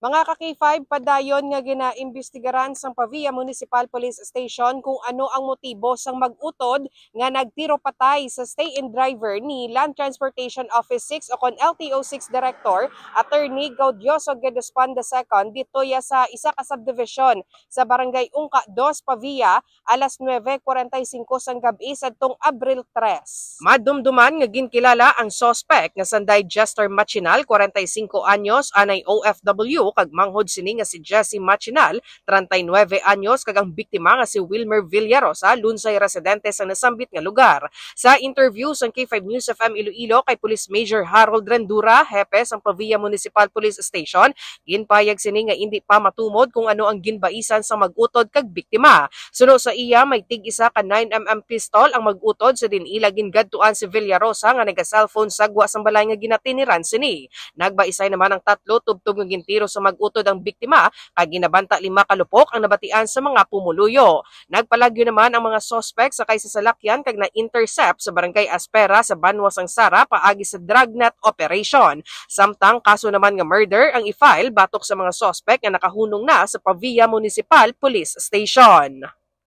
Mga ka-K5, padayon nga ginaimbestigaran sang Pavia Municipal Police Station kung ano ang motibo sang mag-utod nga nagtiro patay sa stay-in driver ni Land Transportation Office 6 o kon LTO6 Director Attorney Gaudioso Gedespan II dito ya sa isa ka subdivision sa Barangay Ungka 2, Pavia, alas 9:45 sang gabi sadtong Abril 3. Madumduman nga ginkilala ang suspect nga sanday Jester Machinal, 45 anyos, anay OFW, kag manghod sini nga si Jesse Machinal, 39 anyos, kag ang biktima nga si Wilmer Villarosa, lunsay residente sa nasambit nga lugar. Sa interview sa K5 News FM Iloilo kay Police Major Harold Rendura, hepe sang Pavia Municipal Police Station, ginpayag sini nga hindi pa matumod kung ano ang ginbaisan sa mag-utod kag biktima. Suno sa iya, may tig-isa ka 9mm pistol ang mag-utod sa dinila gingadtuan si Villarosa nga naga-cellphone sagwa sang balay nga ginatiniran sini. Nagbaisay naman ang tatlo tubtog nga gintiro sa mag-utod ang biktima kag ginabanta 5 kalupok ang nabatian sa mga pumuluyo. Nagpalagyo naman ang mga suspect sakay sa salakyan kag na-intercept sa Barangay Aspera sa Banwa sang Sara paagi sa dragnet operation. Samtang kaso naman nga murder ang i-file batok sa mga suspect nga nakahunong na sa Pavia Municipal Police Station.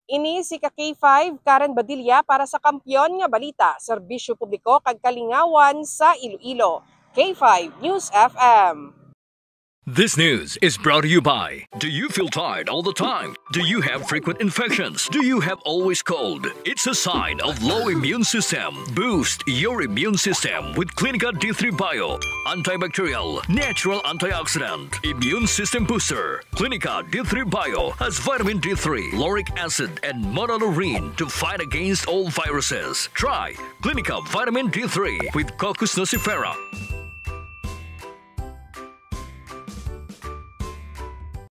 Ini si ka-K5 Karen Badilla para sa Kampiyon nga Balita, Serbisyo Publiko kag Kalingawan sa Iloilo. K5 News FM. This news is brought to you by, do you feel tired all the time? Do you have frequent infections? Do you have always cold? It's a sign of low immune system. Boost your immune system with Clinica D3 Bio. Antibacterial, natural antioxidant, immune system booster. Clinica D3 Bio has vitamin D3, lauric acid, and monolurine to fight against all viruses. Try Clinica Vitamin D3 with Coccus nocifera.